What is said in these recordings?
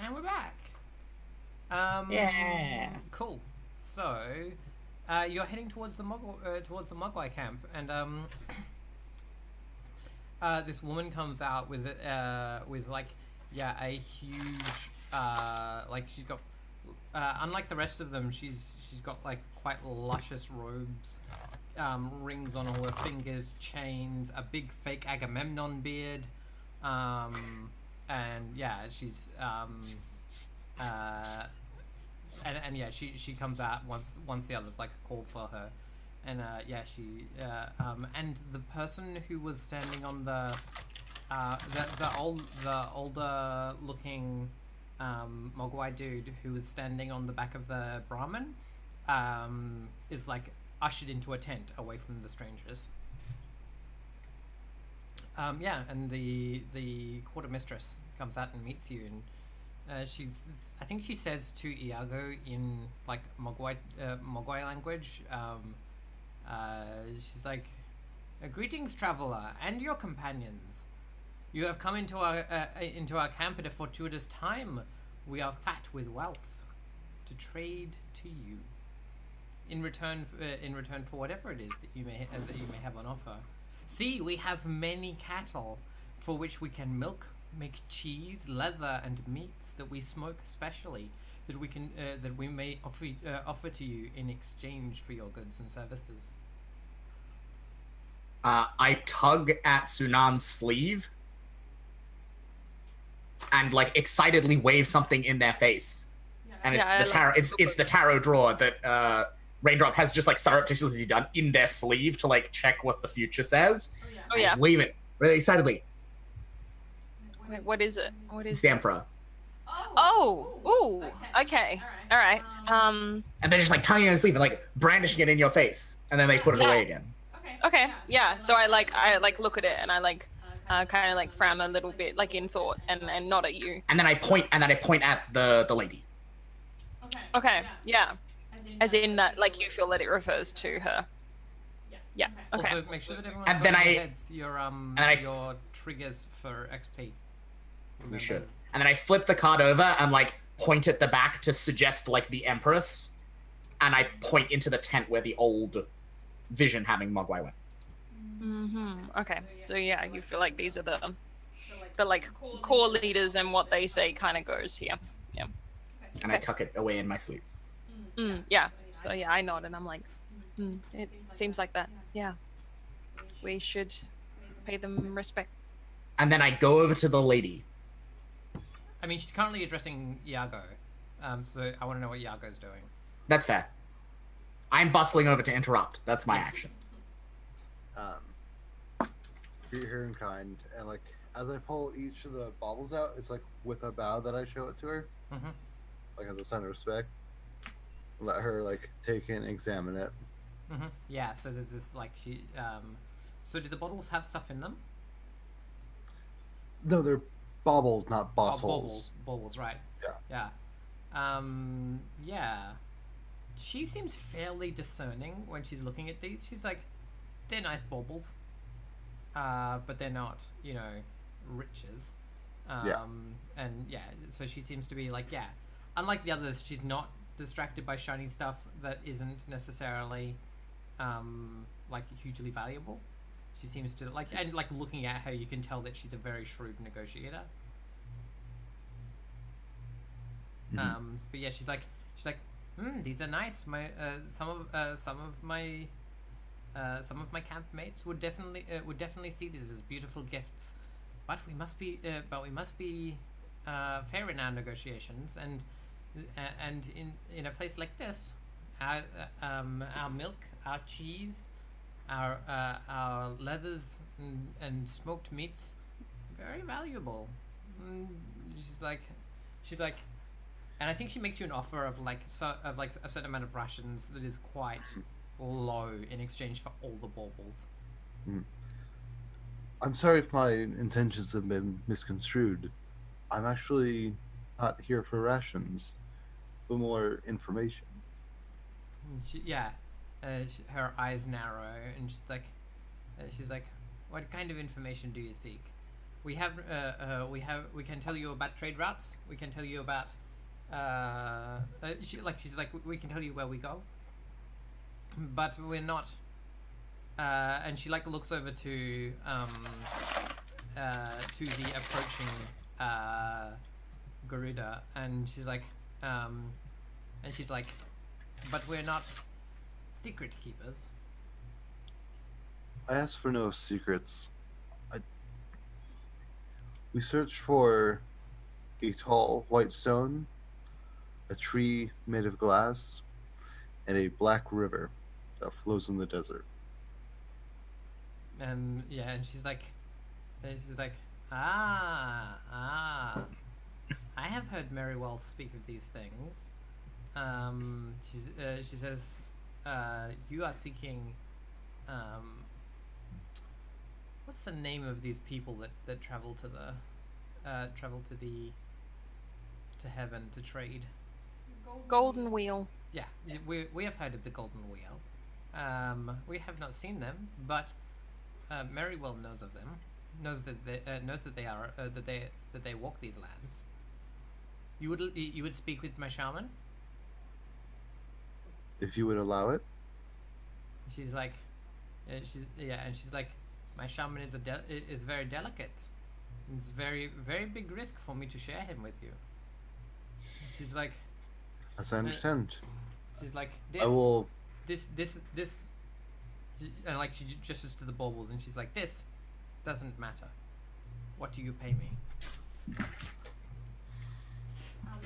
And we're back. Yeah. Cool. So, you're heading towards the Mogwai camp, and this woman comes out with like, yeah, a huge like she's got unlike the rest of them, she's got like quite luscious robes, rings on all her fingers, chains, a big fake Agamemnon beard, and yeah, she's uh, and yeah, she comes out once the others like call for her, and yeah, and the person who was standing on the older looking Mogwai dude who was standing on the back of the Brahmin, is like ushered into a tent away from the strangers. Yeah, and the quarter mistress comes out and meets you, and I think she says to Iago in like Mogwai language. She's like, "Greetings, traveler, and your companions. You have come into our camp at a fortuitous time. We are fat with wealth to trade to you. In return for whatever it is that you may have on offer. See, we have many cattle, for which we can milk, make cheese, leather, and meats that we smoke specially, that we may offer to you in exchange for your goods and services." I tug at Sunan's sleeve and like excitedly wave something in their face, and it's the tarot. It's the tarot drawer that Raindrop has just like surreptitiously done in their sleeve to like check what the future says. Oh yeah. Just wave it really excitedly. Wait, what is it? What is it's the Emperor. Oh, ooh, okay, all right. And they're just like tugging on his sleeve and like brandishing it in your face, and then they put it away again. Okay, yeah. So I look at it and I like kind of like frown a little bit, like in thought, and nod at you. And then I point at the lady. Okay, yeah. As in that, like you feel that it refers to her. Yeah. Okay. Also, make sure that everyone's And got then in I- their heads your triggers for XP. We should. And then I flip the card over and like point at the back to suggest like the Empress, and I point into the tent where the old vision having Mogwai went. Okay. So yeah, you feel like these are the like core leaders, and what they say kind of goes here. Yeah. And I tuck it away in my sleeve. Yeah. So yeah, I nod and I'm like, it seems like that. Yeah. We should pay them respect. And then I go over to the lady. I mean, she's currently addressing Iago, so I want to know what Iago's doing. That's fair. I'm bustling over to interrupt. That's my action. Be here in kind, and like as I pull each of the bottles out, it's like with a bow that I show it to her, like as a sign of respect. Let her like take and examine it. Yeah. So there's this like she. So do the bottles have stuff in them? No, they're baubles, not bottles. Baubles, right? Yeah. Yeah. Yeah. She seems fairly discerning when she's looking at these. She's like, they're nice baubles, but they're not, riches. And yeah, so she seems to be like, yeah. Unlike the others, she's not distracted by shiny stuff that isn't necessarily, like hugely valuable. She seems to like looking at her, you can tell that she's a very shrewd negotiator. But yeah, she's like, these are nice. My some of my campmates would definitely see these as beautiful gifts, but we must be fair in our negotiations, and in a place like this, our milk, our cheese, our leathers and smoked meats, very valuable. She's like, and I think she makes you an offer of a certain amount of rations that is quite low in exchange for all the baubles. I'm sorry if my intentions have been misconstrued. I'm actually not here for rations, but more information. Her eyes narrow, and she's like, "What kind of information do you seek?" we can tell you about trade routes. We can tell you about she's like, we can tell you where we go, but we're not. And she like looks over to the approaching Garuda, and she's like, but we're not secret keepers. I ask for no secrets. We search for a tall white stone, a tree made of glass, and a black river that flows in the desert. And she's like, I have heard Merrywell speak of these things. She says, you are seeking. What's the name of these people that travel to heaven to trade? Golden Wheel. Yeah, we have heard of the Golden Wheel. We have not seen them, but Merrywell knows of them. Knows that they walk these lands. You would speak with my shaman? If you would allow it. She's like, she's like, my shaman is very delicate. It's very, very big risk for me to share him with you. She's like, as I understand. She's like, I will. This, and like she gestures to the baubles, and she's like, this doesn't matter. What do you pay me?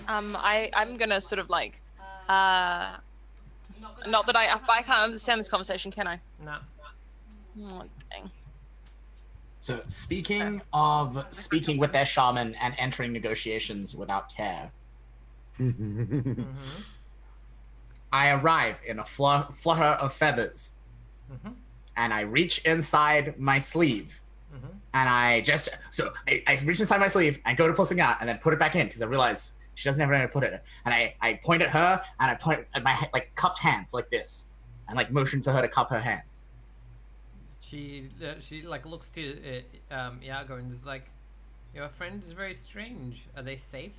I'm gonna sort of like, not that I can't understand this conversation, can I? No. Oh, dang. So speaking with their shaman and entering negotiations without care, Mm-hmm. I arrive in a flutter of feathers, Mm-hmm. and I reach inside my sleeve, Mm-hmm. and I reach inside my sleeve and go to pull something out, and then put it back in because I realize she doesn't have anywhere to put it. And I point at her, and I point at my like cupped hands like this, and like motion for her to cup her hands. She like looks to Iago and is like, your friend is very strange. Are they safe?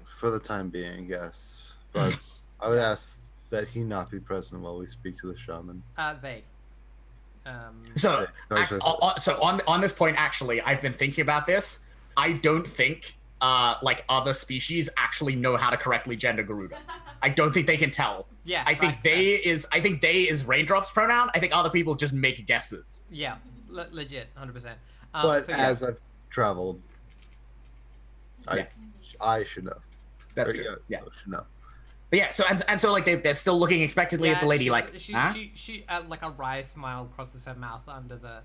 For the time being, yes. But I would ask that he not be present while we speak to the shaman. They. So on this point, actually, I've been thinking about this. I don't think like other species actually know how to correctly gender Garuda. I don't think they can tell. Yeah. I think they is Raindrop's pronoun. I think other people just make guesses. Yeah, legit, 100%. But as I've traveled, I should know. That's true. Yeah, should know. But yeah, so like they're still looking expectantly at the lady, like she like a wry smile crosses her mouth under the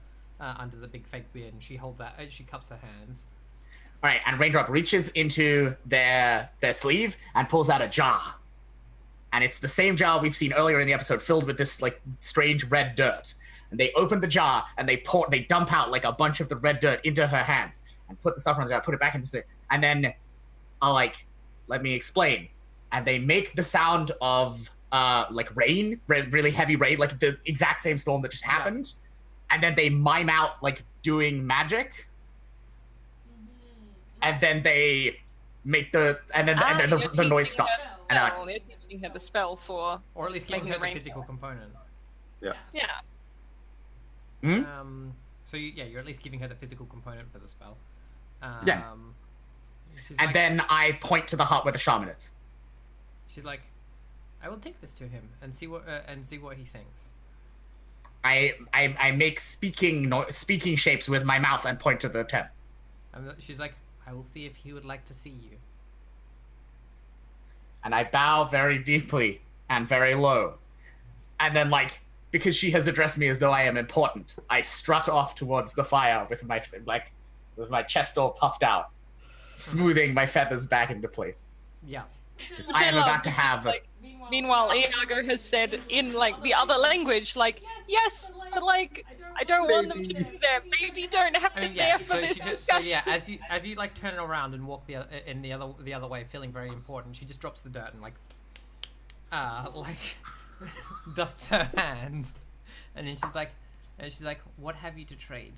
big fake beard, and she holds that. She cups her hands. All right, and Raindrop reaches into their sleeve and pulls out a jar, and it's the same jar we've seen earlier in the episode, filled with this like strange red dirt. And they open the jar and they dump out like a bunch of the red dirt into her hands and put the stuff on the jar, put it back into it, and then I'll like, let me explain. And they make the sound of like rain, really heavy rain, like the exact same storm that just happened. Yeah. And then they mime out like doing magic. And then they make the noise stops. And they're teaching her the spell for, or at least giving her the physical component. Yeah. Yeah. So you're at least giving her the physical component for the spell. Yeah. And then I point to the hut where the shaman is. She's like, I will take this to him and see what he thinks. I make speaking shapes with my mouth and point to the tent. She's like, I will see if he would like to see you. And I bow very deeply and very low. And then, like, because she has addressed me as though I am important, I strut off towards the fire with my chest all puffed out, smoothing my feathers back into place. Yeah. I am about to have... Meanwhile, Iago has said in, like, the other language, like, yes, but, like, I don't want them to be there. Maybe don't have them there for this discussion. So, yeah, as you, like, turn around and walk the other way, feeling very important, she just drops the dirt and, like, dusts her hands. And then she's like, what have you to trade?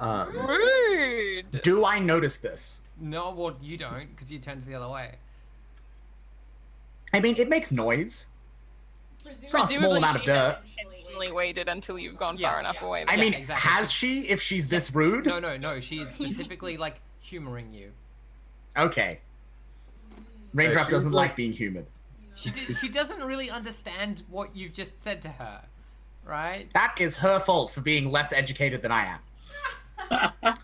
Rude. Do I notice this? No, well, you don't, because you turned the other way. I mean, it makes noise. It's not a small amount of dirt. Only waited until you've gone far enough away. I mean, exactly. has she, if she's this rude? No, she's specifically, like, humoring you. Okay. Raindrop doesn't like being humored. She doesn't really understand what you've just said to her, right? That is her fault for being less educated than I am.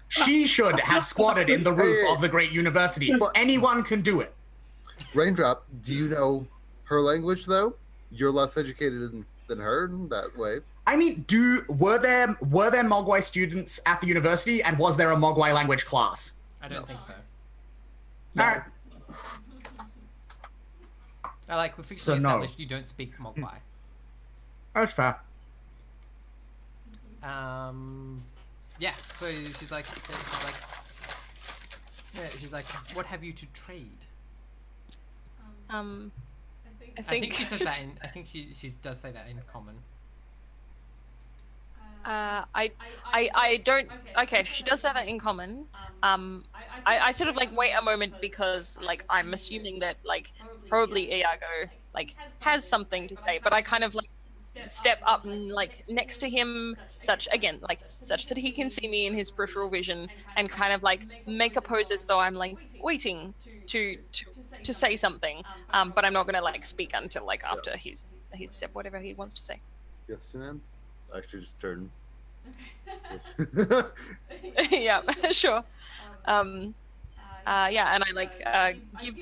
She should have squatted in the roof of the great university. Anyone can do it. Raindrop, do you know her language, though? You're less educated than her that way. I mean, were there Mogwai students at the university, and was there a Mogwai language class? I don't think so. No. All right. We're fictionally established you don't speak Mogwai. That's fair. Yeah, so she's like, what have you to trade? I think she says that I think she does say that in common. I don't. Okay, she does say that in common. I sort of like wait a moment because like I'm assuming that like probably Iago like has something to say, but I kind of like step up and like next to him, such that he can see me in his peripheral vision, and kind of like make a pose as though I'm like waiting to say something, but I'm not gonna like speak until like after he's said whatever he wants to say. Yes, ma'am. I should just turn. Yeah, sure. Yeah, and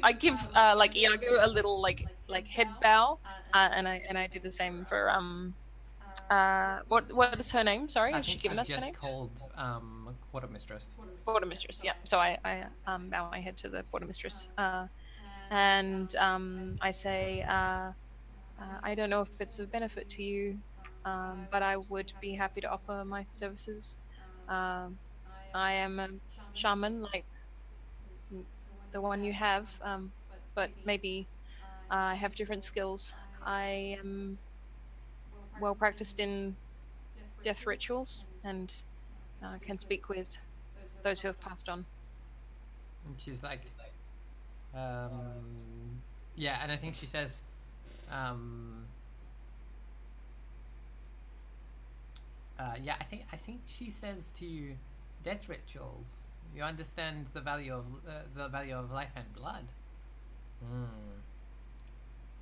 I give like Iago a little like head bow, and I do the same for what is her name? Sorry, has she given us her name? Called Quartermistress. Quartermistress, yeah. So I bow my head to the Quartermistress, and I say, I don't know if it's a benefit to you, but I would be happy to offer my services. I am a shaman like the one you have, but maybe I have different skills. I am well practiced in death rituals and can speak with those who have passed on. And she's like, yeah, and I think she says, yeah, I think she says to you, death rituals. You understand the value of life and blood.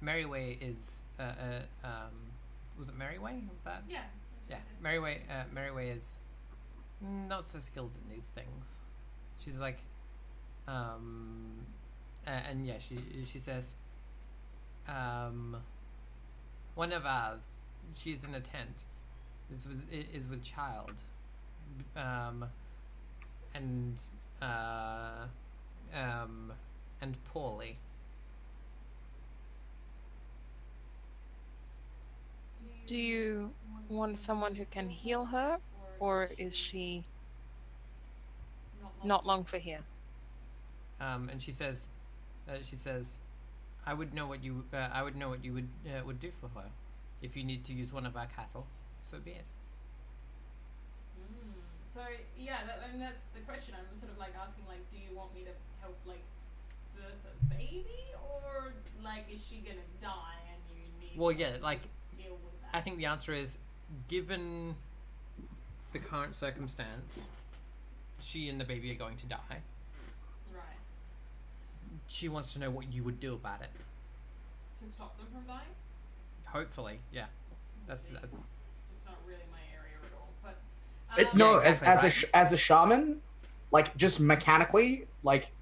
Merryway is was it Merryway? Was that? Yeah. Yeah, Merryway is not so skilled in these things. She's like, and yeah, she says, one of ours, she's in a tent, is with child, and poorly. Do you want someone who can heal her, or is she not long for here? And she says, I would know what you would do for her. If you need to use one of our cattle, so be it. So yeah, that's the question. I'm sort of like asking, like, do you want me to help like birth a baby, or like is she gonna die and you need? Well, yeah, like deal with that? I think the answer is, given the current circumstance, she and the baby are going to die. Right. She wants to know what you would do about it. To stop them from dying? Hopefully, yeah. That's It's not really my area at all, but No, Yeah, exactly, as a shaman, like just mechanically, like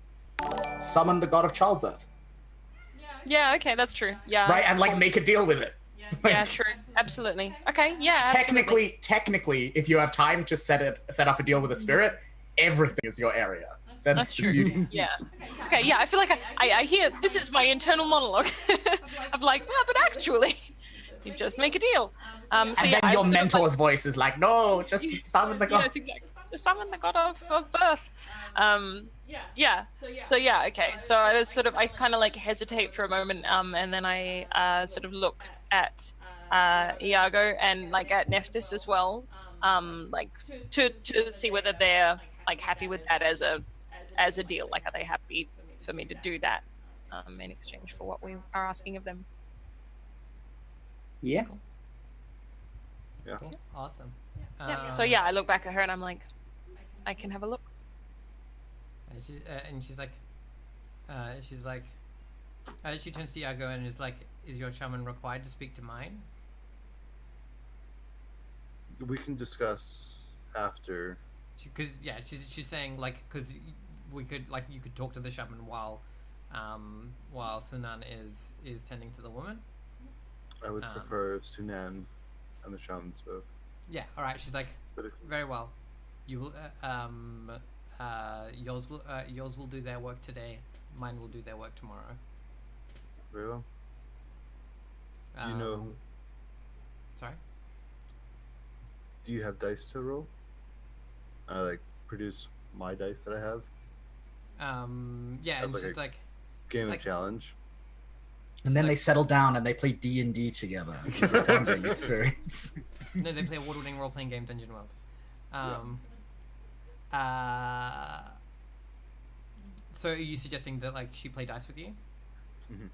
summon the god of childbirth, Yeah, okay, that's true. Yeah. right? And like make a deal with it. Yeah, true. Absolutely. Okay, yeah. Absolutely. Technically, if you have time to set up a deal with a spirit, everything is your area. That's the true. beauty. Yeah. Okay, yeah, I feel like I hear this is my internal monologue of like, well, but actually, you just make a deal. So And yeah, then your I'm sort of mentor's like, voice is like, no, just summon the god. yes, exactly. Just summon the god of birth. Yeah. So yeah, okay. So I sort of, I kind of like hesitate for a moment, and then I sort of look at Iago and like at Nephthys as well, like to see whether they're like happy with that as a deal. Like, are they happy for me to do that in exchange for what we are asking of them? Yeah. Yeah. Cool. Awesome. Yeah. So yeah, I look back at her and I'm like, I can have a look. And she's like, she turns to Iago and is like, "Is your shaman required to speak to mine?" We can discuss after. Because she's saying like, because we could like you could talk to the shaman while Sunan is tending to the woman. I would prefer if Sunan and the shaman spoke. Yeah. All right. She's like, very well. You will yours will do their work today. Mine will do their work tomorrow. Very well. You know. Sorry. Do you have dice to roll? I like produce my dice that I have. Yeah, As and like she's a like, Game of challenge. And then they settle down and they play D&D together. It's a bonding experience. no, they play award-winning role-playing game Dungeon World. So are you suggesting that like she play dice with you? Mm-hmm.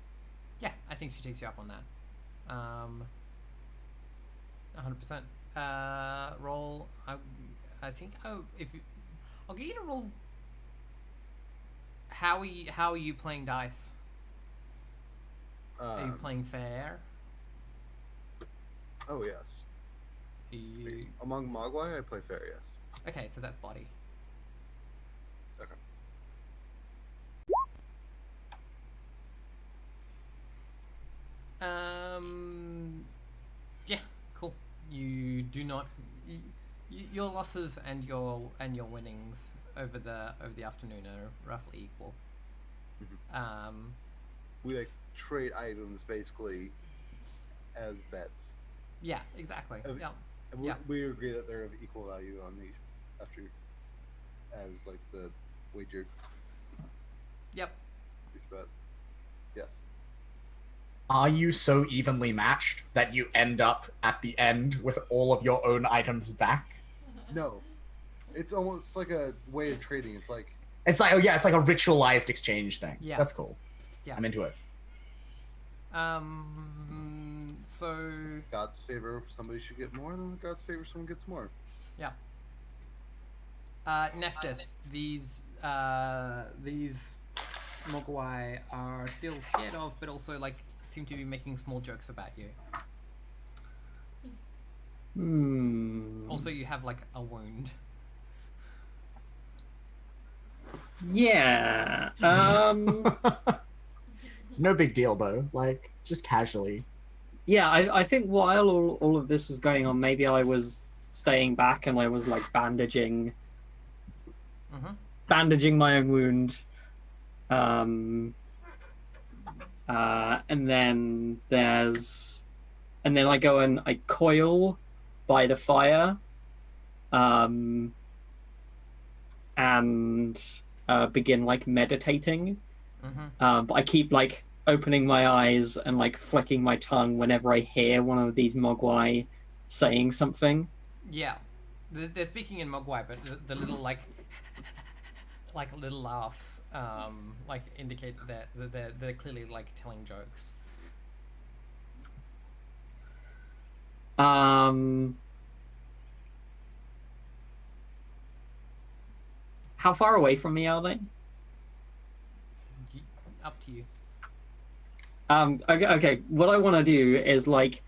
Yeah, I think she takes you up on that. 100%. Roll. I think I'll get you to roll. How are you playing dice? Are you playing fair? Oh yes. You... Among Mogwai, I play fair. Yes. Okay, so that's body. Okay. Yeah, cool. You do not. Your losses and your winnings over the afternoon are roughly equal. Mm-hmm. We like trade items basically as bets. Yeah, exactly. Yeah. We agree that they're of equal value on each after as like the wager. Yep. Each bet. Yes. Are you so evenly matched that you end up at the end with all of your own items back? No. It's almost like a way of trading. It's like it's like a ritualized exchange thing. Yeah. That's cool. Yeah. I'm into it. So God's favor, somebody should get more, then the God's favor, someone gets more. Yeah. Neftis, these Mogwai are still scared of, but also like seem to be making small jokes about you. Also, you have like a wound. Yeah. No big deal though. Like just casually. Yeah, I think while all of this was going on, maybe I was staying back and I was like bandaging my own wound. And then I go and I coil by the fire, and begin like meditating. But I keep like opening my eyes and like flicking my tongue whenever I hear one of these Mogwai saying something. Yeah, they're speaking in Mogwai, but the little like little laughs like indicate that they're clearly like telling jokes. How far away from me are they? Up to you. Okay. What I want to do is like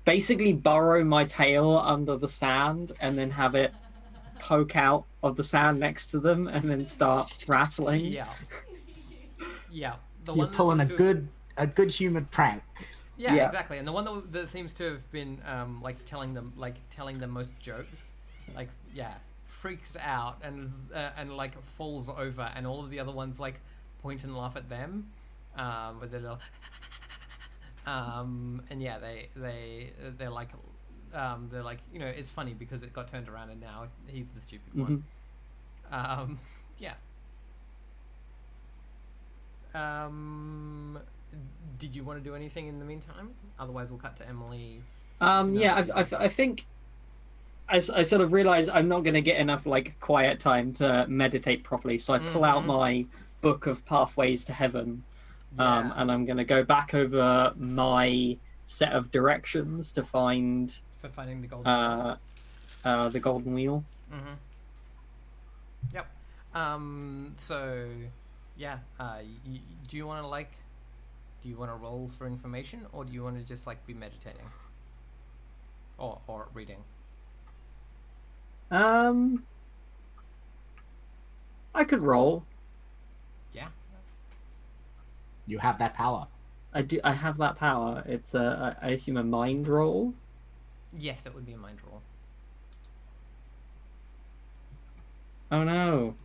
basically burrow my tail under the sand and then have it poke out of the sand next to them and then start rattling. Yeah. Yeah. You're pulling a good human prank. Yeah, exactly. And the one that seems to have been like telling them most jokes, like freaks out and like falls over, and all of the other ones like point and laugh at them, with their little and yeah, they're like it's funny because it got turned around and now he's the stupid one. Yeah. Did you want to do anything in the meantime? Otherwise, we'll cut to Emily. I think I sort of realize I'm not going to get enough like quiet time to meditate properly, so I pull out my book of Pathways to Heaven, Yeah. and I'm going to go back over my set of directions to find For finding the golden wheel. the golden wheel. Yep. So, yeah. Do you want to do you want to roll for information, or do you want to just like be meditating, or reading? I could roll. Yeah. You have that power. I do. I have that power. It's I assume a mind roll. Yes, it would be a mind roll. Oh no.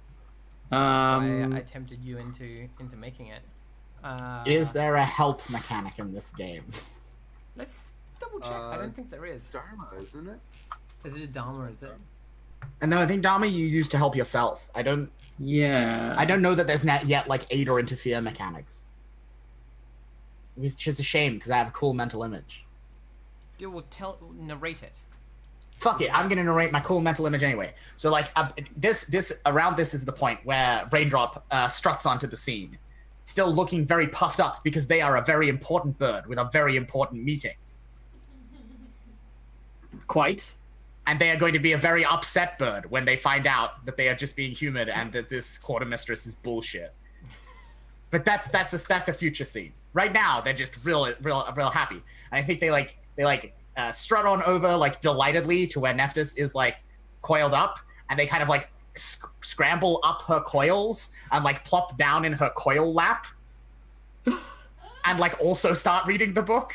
That's why I tempted you into making it. Is there a help mechanic in this game? Let's double check. I don't think there is. Dharma, isn't it? Is it a Dharma? Is it? And no, I think Dharma you use to help yourself. I don't know that there's not yet like aid or interfere mechanics. Which is a shame because I have a cool mental image. You will narrate it. Fuck it, I'm gonna narrate my cool mental image anyway. So like this is the point where Raindrop struts onto the scene, still looking very puffed up because they are a very important bird with a very important meeting. Quite. And they are going to be a very upset bird when they find out that they are just being humored and that this quartermistress is bullshit. But that's a future scene. Right now, they're just real happy. And I think they strut on over like delightedly to where Nephthys is like coiled up, and they kind of like scramble up her coils and like plop down in her coil lap, and like also start reading the book.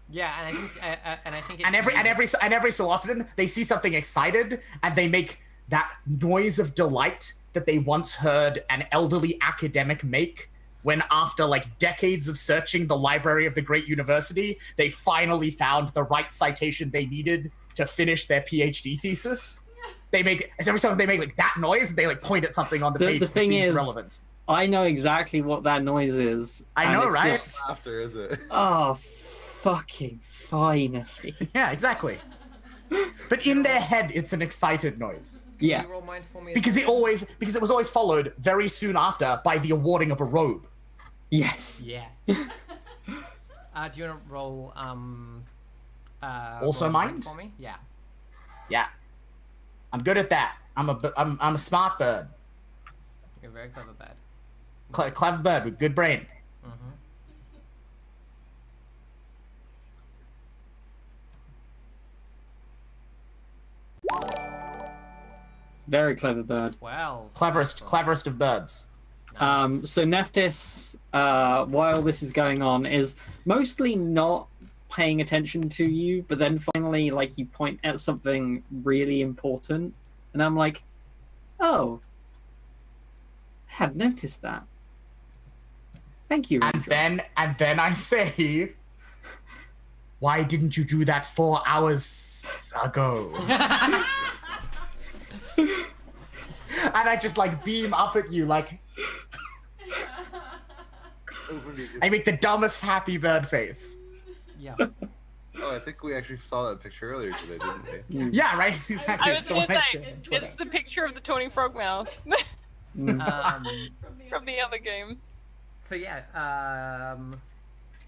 Yeah, and I think it's every so often they see something excited and they make that noise of delight that they once heard an elderly academic make when, after like decades of searching the library of the great university, they finally found the right citation they needed to finish their PhD thesis. Every so often they make like that noise and they like point at something on the page The thing that seems is, relevant. I know exactly what that noise is. I know, right? Just, After, is it? oh, fucking finally. Yeah, exactly. But in their head, it's an excited noise. Yeah. Can you roll mind for me? Because it was always followed very soon after by the awarding of a robe. Yes. Yes. Do you want to roll Also roll mind? for me? Yeah. Yeah. I'm good at that. I'm a smart bird. You're a very clever bird. Clever bird with good brain. Very clever bird. Well. Cleverest of birds. Nice. So Nephthys, while this is going on, is mostly not paying attention to you, but then finally, like, you point at something really important, and I'm like, oh, I hadn't noticed that. Thank you, Ranger. And then I say, why didn't you do that 4 hours ago? And I just like beam up at you like I make the dumbest happy bird face. Yeah. Oh, I think we actually saw that picture earlier today, didn't we? Yeah, right? Exactly. I was going to say, it's the picture of the Tony Frog mouth Um, from the other game. So yeah,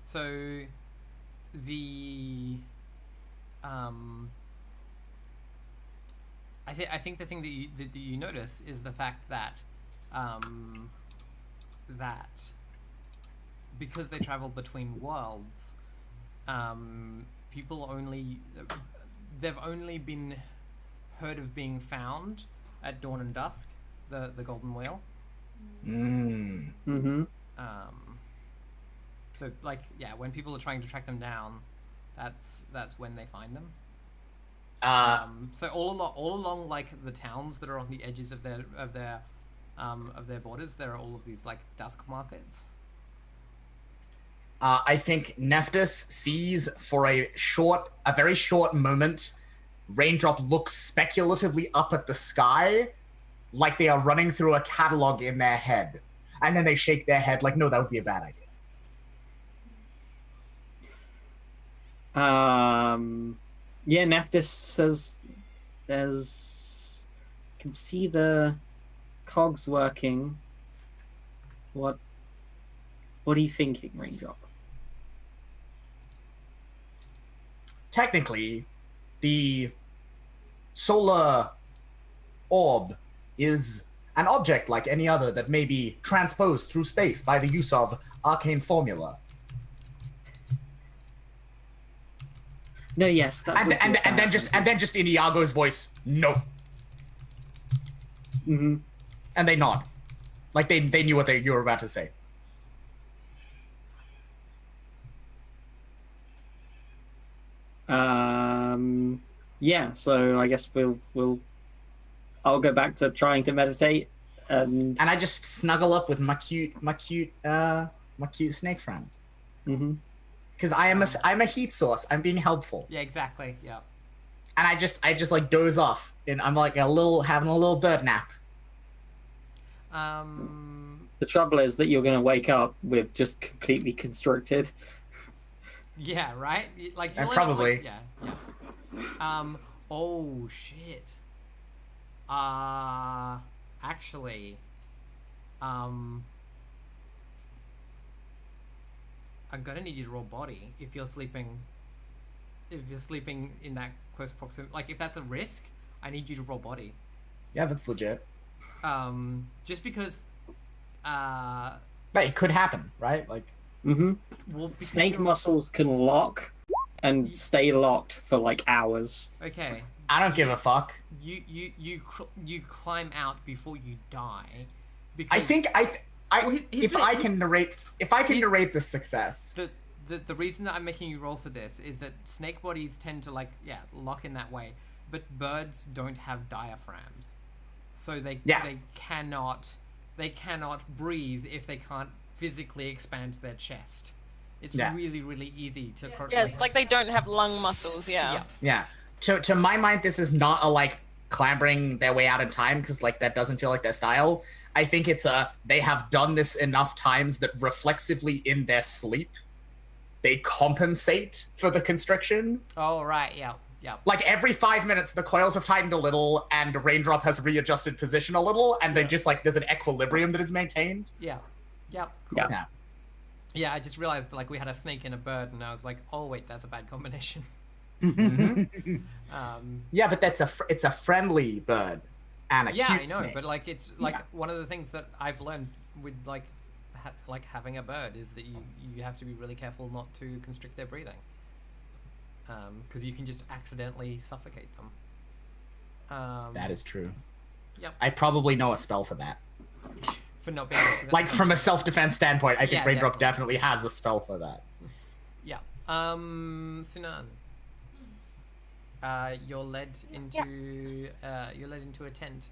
so the I think the thing that you notice is the fact that that because they travel between worlds, they've only been heard of being found at dawn and dusk, the golden wheel. So like when people are trying to track them down, that's when they find them. So all along like the towns that are on the edges of their borders, there are all of these like dusk markets. I think Nephthys sees for a very short moment, Raindrop looks speculatively up at the sky, like they are running through a catalog in their head, and then they shake their head like, no, that would be a bad idea. Yeah, Naftis says there's... can see the cogs working. What are you thinking, Raindrop? Technically, the solar orb is an object like any other that may be transposed through space by the use of arcane formula. No, yes, that would be And then just in Iago's voice, no. Mm-hmm. And they nod. Like they knew what you were about to say. Yeah, so I guess I'll go back to trying to meditate and I just snuggle up with my cute snake friend. Mm-hmm. Because I'm a heat source. I'm being helpful. Yeah, exactly. Yeah. And I just like doze off, and I'm like having a little bird nap. The trouble is that you're going to wake up with just completely constricted. Yeah, right. Like And you'll probably. end up, like, yeah. Oh shit. Actually, I'm gonna need you to roll body if you're sleeping. If you're sleeping in that close proximity, like if that's a risk, I need you to roll body. Yeah, that's legit. Just because. But it could happen, right? Like. Mm-hmm. Well, Snake muscles can lock and stay locked for like hours. Okay. I don't give a fuck. You climb out before you die. Because I think if I can narrate the success. The reason that I'm making you roll for this is that snake bodies tend to lock in that way, but birds don't have diaphragms, so they cannot breathe if they can't physically expand their chest. It's really, really easy to... Yeah, it's like they don't have lung muscles, yeah. Yeah. To my mind, this is not a, like, clambering their way out in time, because, like, that doesn't feel like their style. I think it's they have done this enough times that reflexively in their sleep, they compensate for the constriction. Oh, right, yeah. Like, every 5 minutes, the coils have tightened a little, and Raindrop has readjusted position a little, and they just, like, there's an equilibrium that is maintained. Yeah. Cool. Yeah, I just realized like we had a snake and a bird, and I was like, oh wait, that's a bad combination. Mm-hmm. Yeah, but it's a friendly bird and a cute I know, snake. but like it's like one of the things that I've learned with like having a bird is that you have to be really careful not to constrict their breathing, because you can just accidentally suffocate them. That is true. Yep. I probably know a spell for that. For not being like from a self-defense standpoint, I think Raindrop definitely has a spell for that. Yeah. Sunan. You're led into a tent.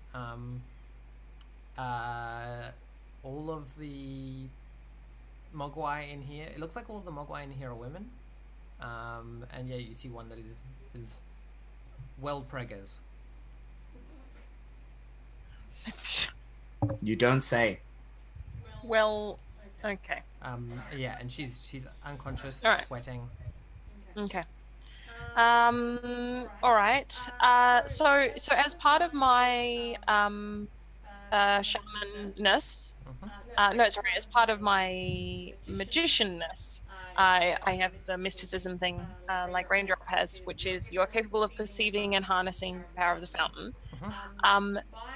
All of the Mogwai in here. It looks like all of the Mogwai in here are women. And yeah, you see one that is well preggers. You don't say. Well, okay. Yeah, and she's unconscious, sweating. Okay. All right. So as part of my shamanness, as part of my magicianness, I have the mysticism thing, like Raindrop has, which is you're capable of perceiving and harnessing the power of the fountain.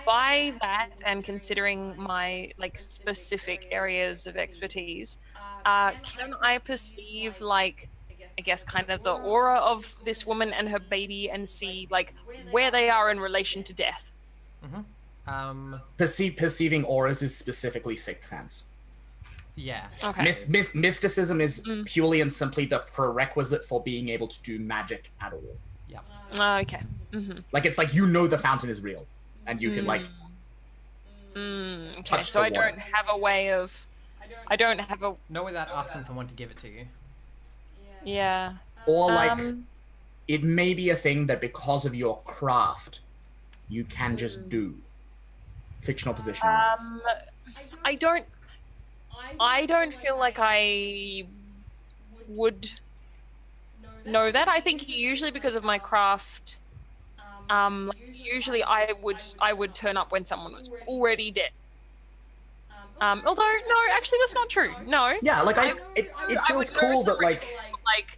By that, and considering my like specific areas of expertise, can I perceive like, I guess, kind of the aura of this woman and her baby and see like where they are in relation to death? Perceiving auras is specifically sixth sense. Yeah. Okay. Mysticism is purely and simply the prerequisite for being able to do magic at all. Yeah. Okay. Mm-hmm. Like it's like the fountain is real, and you can like. Okay. Touch So the I water. don't have a way of. I don't have a. Not without asking someone to give it to you. Yeah. Or like, it may be a thing that because of your craft, you can just do. Fictional position. I don't feel like I would know that. I think usually because of my craft, usually I would turn up when someone was already dead. Although no, actually that's not true. No. Yeah, like it I feels would know cool that some ritual, like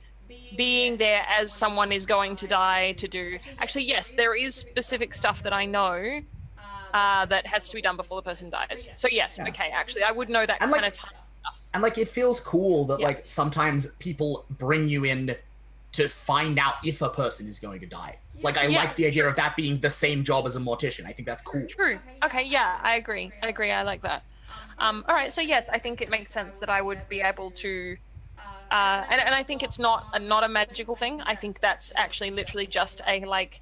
being there as someone is going to die to do. Actually, yes, there is specific stuff that I know that has to be done before the person dies. So yes, Yeah. okay, actually, I would know that And, kind like- of stuff. and like it feels cool that Yeah. like sometimes people bring you in to find out if a person is going to die. Like I Yeah. like the idea of that being the same job as a mortician. I think that's cool. True. Okay, yeah, I agree. I like that. All right, so yes, I think it makes sense that I would be able to, and I think it's not a magical thing. I think that's actually literally just a like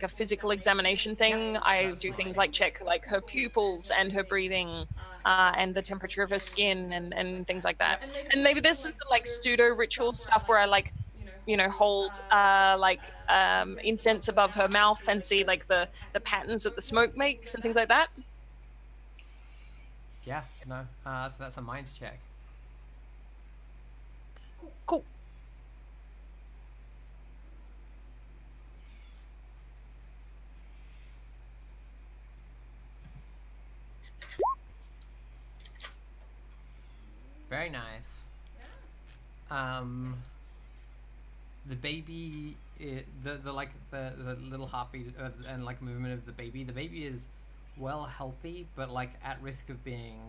a physical examination thing. I do things like check like her pupils and her breathing, and the temperature of her skin and things like that. And maybe there's some like pseudo ritual stuff where I like, hold incense above her mouth and see like the patterns that the smoke makes and things like that. Yeah, no. So that's a mind check. Cool. Very nice. The baby, the little heartbeat and like movement of the baby. The baby is well healthy, but like at risk of being,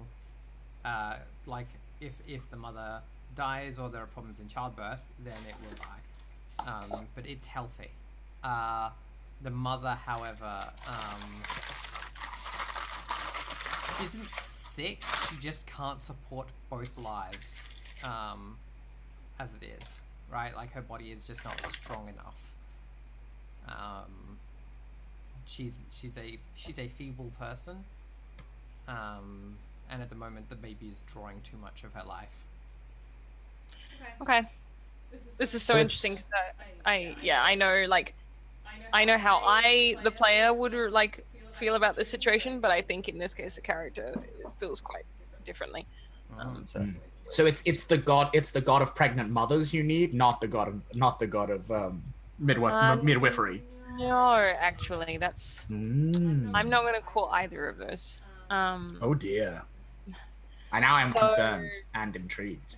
like if the mother dies or there are problems in childbirth, then it will die. But it's healthy. The mother, however, isn't sick. She just can't support both lives, as it is, right? Like her body is just not strong enough. She's a feeble person, and at the moment the baby is drawing too much of her life. Okay. This is so So interesting it's- because I know how the player would like feel about this situation, but I think in this case the character feels quite differently. So it's the god of pregnant mothers you need, not the god of midwifery. No, actually, that's Mm. I'm not going to call either of those. Oh dear. And now I'm So- concerned and intrigued.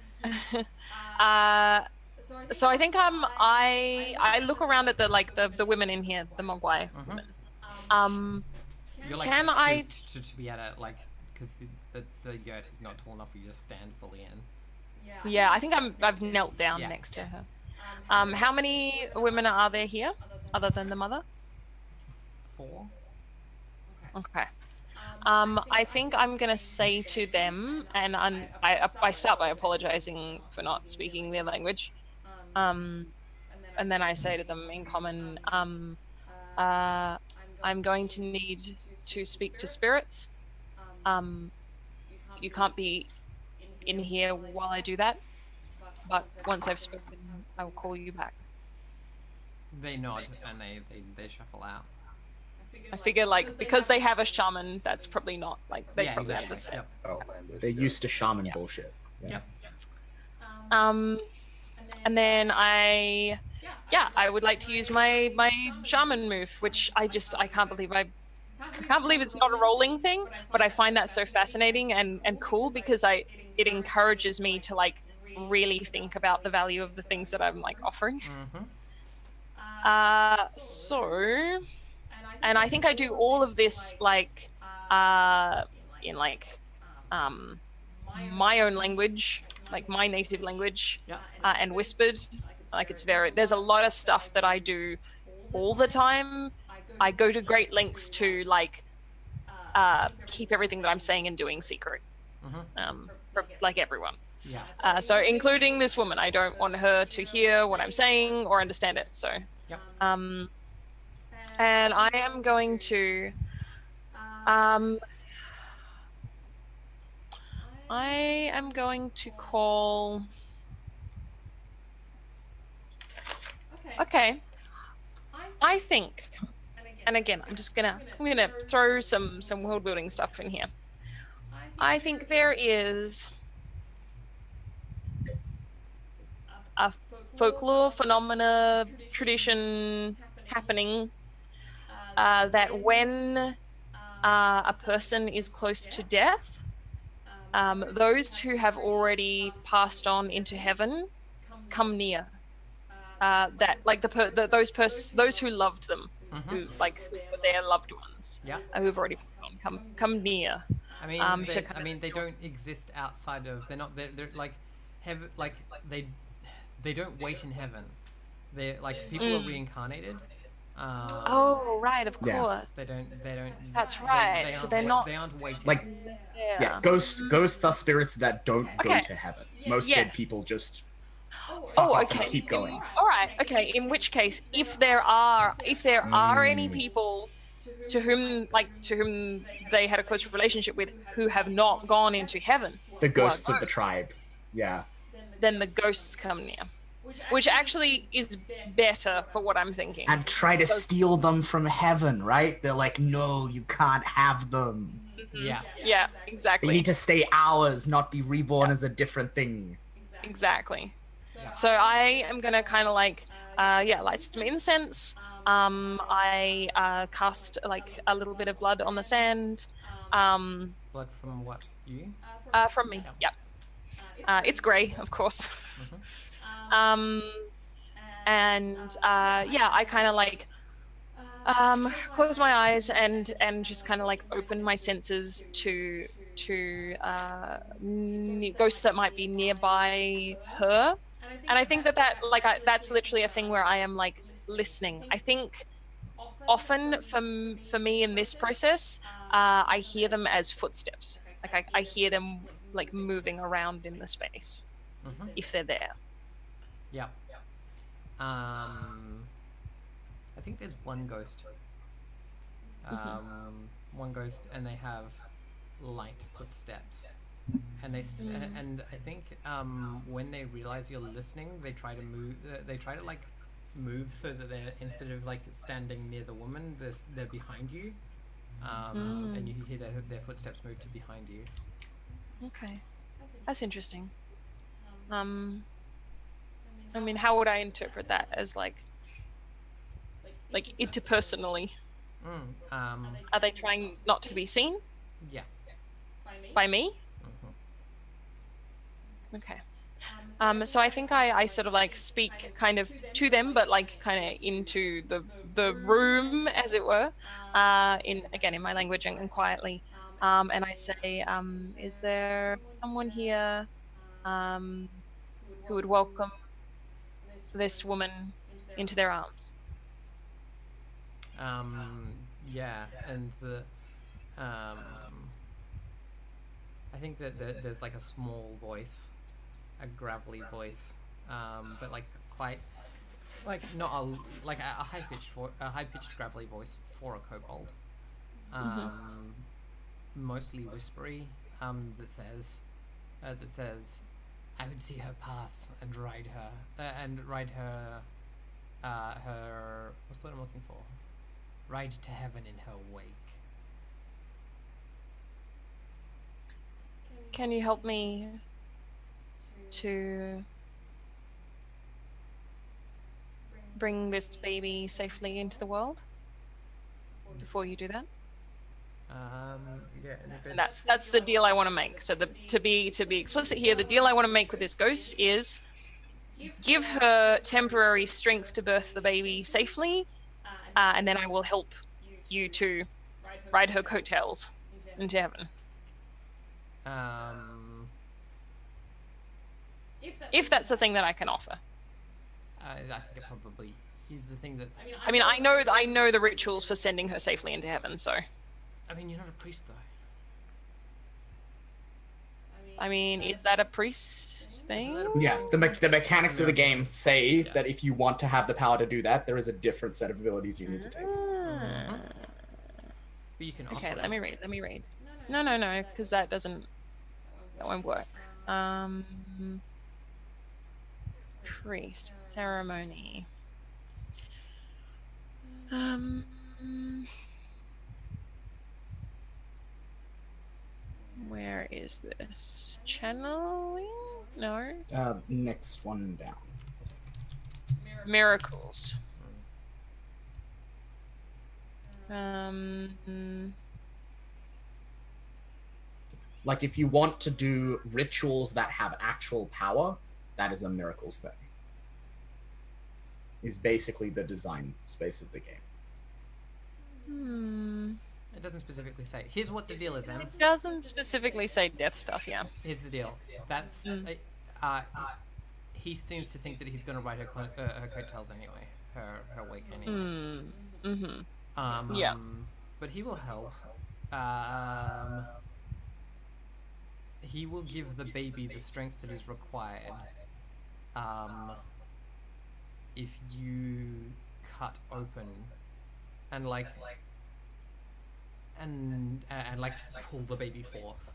So I think I look around at the women in here, the Mogwai women. You're like Can I- scooped to be at it, like, because the yurt is not tall enough for you to stand fully in. Yeah, I think I've knelt down Yeah. next to her. How many women are there here, other than the mother? 4. Okay. I think I'm gonna say to them, and I start by apologizing for not speaking their language, and then I say to them in common, I'm going to need to speak to spirits. You can't be in here while I do that, but once I've spoken, I will call you back. They nod and they shuffle out. I figure like because they have a shaman, that's probably not like they yeah, probably exactly. understand. Yep. Outlandish. They're used to shaman Yeah. bullshit. Yeah. Yep. And then I would like to use my shaman move, which I can't believe I can't believe it's not a rolling thing, but I find that so fascinating and cool because it encourages me to like really think about the value of the things that I'm like offering. So, and I think I do all of this like in like my own language, like my native language, Yeah. and whispered. Like there's a lot of stuff that I do all the time. I go to great lengths to like keep everything that I'm saying and doing secret, for like everyone. Yeah. So including this woman, I don't want her to hear what I'm saying or understand it. So, Yep. and I am going to, I am going to call. Okay. I think, and again, I'm gonna throw some world building stuff in here. I think there is a folklore phenomena tradition happening that when a person is close to death, those who have already passed on into heaven come near. That like those who loved them, who were their loved ones, Yeah. who've already come near. I mean, To kind I of mean, they don't exist outside of. They're not. They're like, heaven. Like they don't wait in heaven. They're like people are reincarnated. Oh, right, of Yeah. course. They don't. That's right. They So aren't they're not They aren't waiting. Like, yeah, ghosts are spirits that don't go Okay. to heaven. Most Yes. dead people just fuck Oh, off okay. and keep going. All right. Okay. In which case, if there are any people to whom they had a close relationship with who have not gone into heaven, The who are ghosts of the tribe. Yeah. then the ghosts come near, which actually is better for what I'm thinking. And try to steal them from heaven, right? They're like, no, you can't have them. Yeah. Yeah, They exactly. need to stay ours, not be reborn as a different thing. Exactly. So I am gonna kind of like, light some incense. I cast like a little bit of blood on the sand. Blood from what? You? From me. Yeah. It's grey, of course. I kind of like close my eyes and just kind of like open my senses to ghosts that might be nearby her. And I think that's literally a thing where I am like listening. I think often for me in this process, I hear them as footsteps. Like I hear them like moving around in the space if they're there. Yeah. I think there's one ghost. One ghost, and they have light footsteps. And and I think when they realize you're listening, they try to move. They try to like move so that they're, instead of like standing near the woman, they're behind you. And you hear their footsteps move to behind you. Okay, that's interesting. I mean, how would I interpret that? As like interpersonally? Are they trying not to be seen? Yeah. By me? Okay. So I think I sort of like speak kind of to them, but like kind of into the room, as it were, in my language and quietly. And I say, is there someone here who would welcome this woman into their arms? Yeah, and I think that there's like a small voice, a gravelly voice, but like quite, like not a high pitched gravelly voice for a kobold, mostly whispery, that says, I would see her pass and ride her, her, what's the word I'm looking for? Ride to heaven in her wake. Can you help me to bring this baby safely into the world before you do that? Yeah, And that's the deal I want to make. So to be explicit here, the deal I want to make with this ghost is give her temporary strength to birth the baby safely, and then I will help you to ride her coattails into heaven. If that's a thing that I can offer. I think it probably is the thing that's. I mean, I know the rituals for sending her safely into heaven. So. I mean, you're not a priest, though. I mean, is that a priest thing? Yeah, the mechanics of the game say that if you want to have the power to do that, there is a different set of abilities you need to take. But you can. Okay, let me read. No, because that won't work. Priest ceremony. Where is this? Channeling? No. Next one down. Miracles. Um. Like if you want to do rituals that have actual power, that is a miracles thing. Is basically the design space of the game. It doesn't specifically say. Here's what the deal is, Em. It doesn't specifically say death stuff, yeah. Here's the deal. That's he seems to think that he's going to write her coattails anyway, her wake anyway. Yeah. But he will help. He will give the baby the strength that is required. If you cut open and like pull the baby forth.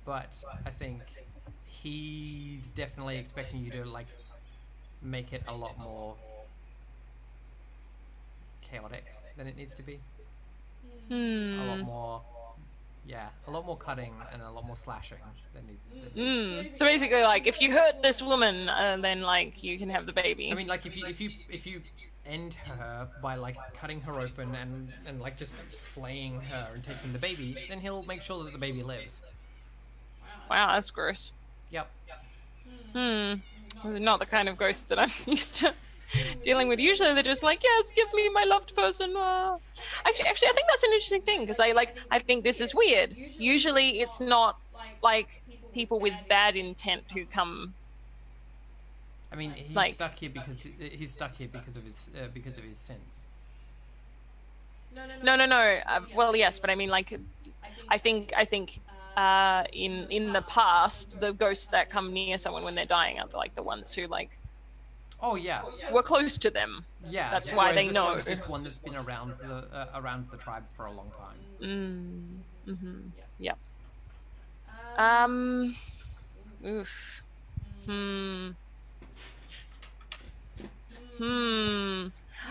But I think he's definitely expecting you to like make it a lot more chaotic than it needs to be. A lot more, a lot more cutting and a lot more slashing than needs. So basically, like, if you hurt this woman, then like you can have the baby. I mean, like if you end her by like cutting her open and like just flaying her and taking the baby, then he'll make sure that the baby lives. Wow, that's gross. Yep. Not the kind of ghosts that I'm used to dealing with. Usually they're just like, yes, give me my loved person. Actually, I think that's an interesting thing because I think this is weird. Usually it's not like people with bad intent who come. I mean, he's like, stuck here because of his sins. No. Well, yes, but I mean, like, I think in the past, the ghosts that come near someone when they're dying are like the ones who like. Oh yeah. We're close to them. Yeah. That's why they know. It's just one that's been around the tribe for a long time. Yeah. Oof.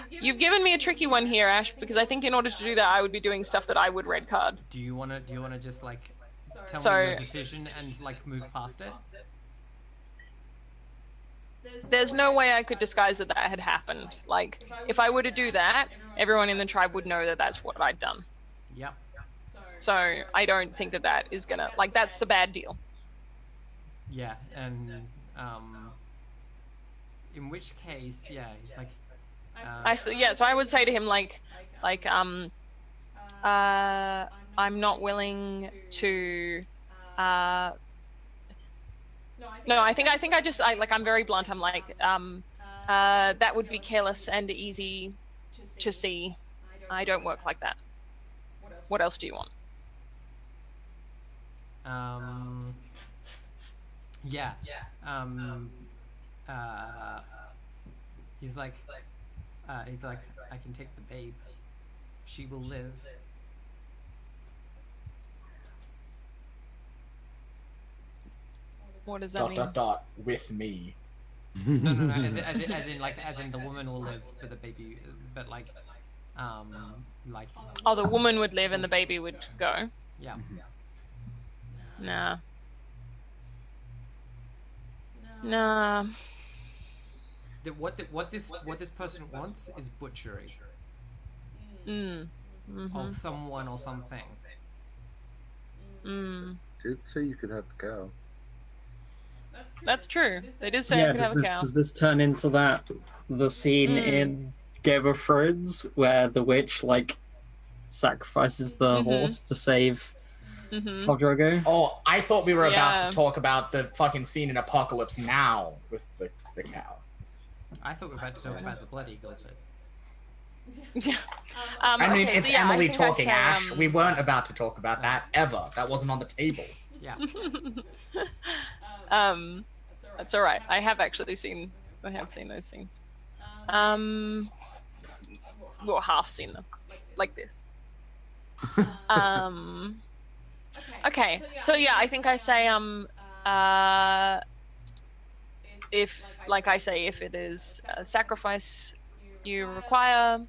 You've given me a tricky one here, Ash, because I think in order to do that, I would be doing stuff that I would red card. Do you wanna just like tell me your decision and like move past it? There's no way I could disguise that had happened. Like, if I were to do that, everyone in the tribe would know that that's what I'd done. Yep. So I don't think that is gonna, like, that's a bad deal. Yeah, and in which case, he's like. So I would say to him I'm not willing to. No, I think I'm very blunt. I'm like, that would be careless and easy to see. I don't work like that. What else do you want? He's like, I can take the babe. She will live. What does that mean? ... with me. No. As in the woman will live with the baby, but like. Oh, the woman would live and the baby would go. Yeah. Nah. What this person wants is butchery. Of someone or something. Did say you could have a cow. That's true. They did say I could have a cow. Does this turn into the scene in Game of Thrones where the witch like sacrifices the horse to save Khal Drogo? Oh, I thought we were about to talk about the fucking scene in Apocalypse Now with the cow. I thought we were about to talk about the Blood Eagle, but. I mean, it's Emily talking, Ash. We weren't about to talk about that ever. That wasn't on the table. Yeah. That's all right. I have seen those scenes. Well, half seen them, like this. Okay. So yeah, I think I say if it is a sacrifice you require,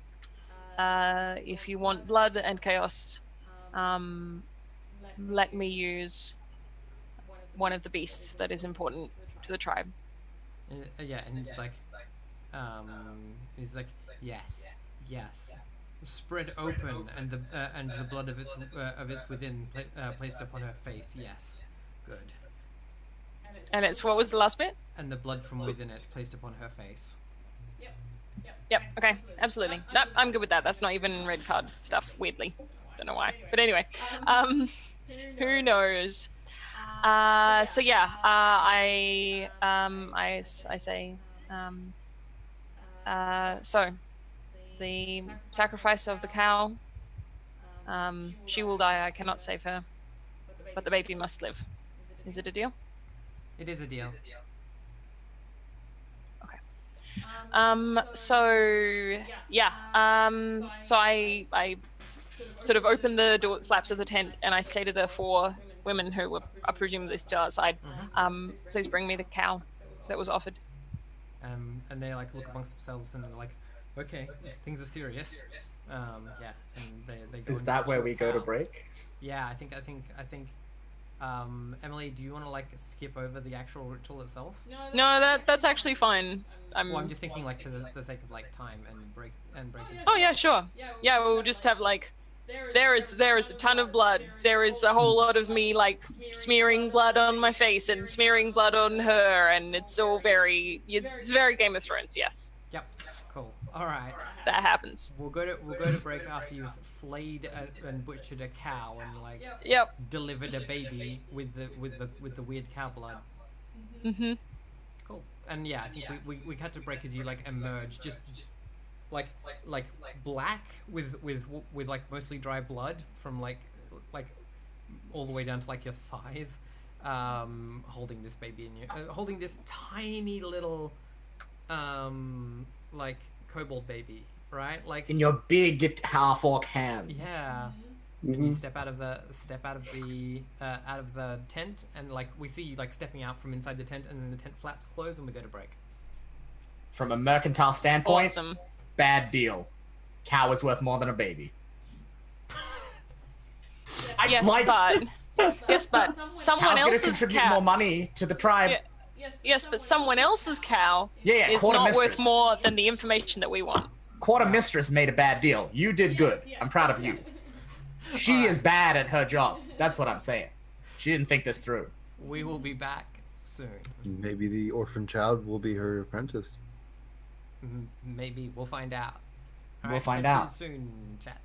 if you want blood and chaos, let me use one of the beasts that is important to the tribe. Yeah, and it's like, he's like, yes, yes, spread open, and the blood of its within placed upon her face. Yes, good. And it's what was the last bit? And the blood from within it placed upon her face. Yep. Okay. Absolutely. Nope. I'm good with that. That's not even red card stuff. Weirdly, don't know why. But anyway, who knows? So yeah, I say, so the sacrifice of the cow. She will die. I cannot save her, but the baby must live. Is it a deal? It is a deal. So yeah. So I sort of open the door flaps of the tent and I say to the 4 women who are presumably still outside, please bring me the cow that was offered. And they like look amongst themselves and they're like, okay, things are serious. Yeah, and they go. Is that where we go to break? Yeah, I think. Emily, do you want to like skip over the actual ritual itself? No, that's actually fine. Well, I'm just thinking like for the sake of like time and break. Oh yeah, sure. Yeah, we'll just have like. There is a ton of blood. There is a whole lot of me like smearing blood on my face and smearing blood on her, and it's all very Game of Thrones. Yes. Yep. Cool. All right. That happens. We'll go to break after you've flayed and butchered a cow and like delivered a baby with the weird cow blood. Mhm. Cool. And yeah, I think we cut to break as you like emerge just like black with like mostly dry blood from like all the way down to like your thighs, holding this baby in your holding this tiny little like kobold baby, right? Like in your big half-orc hands. Yeah. And you step out of the tent, and like we see you like stepping out from inside the tent, and then the tent flaps close, and we go to break. From a mercantile standpoint, Awesome. Bad deal. Cow is worth more than a baby. Yes, but someone Cow's gonna else's contribute cow. more money to the tribe. Yes, but someone else's cow is quarter not mistress. worth more than the information that we want. Quarter mistress made a bad deal. You did good. I'm proud of you. She is bad at her job. That's what I'm saying. She didn't think this through. We will be back soon. Maybe the orphan child will be her apprentice. Maybe we'll find out. We'll find out. Soon, chat.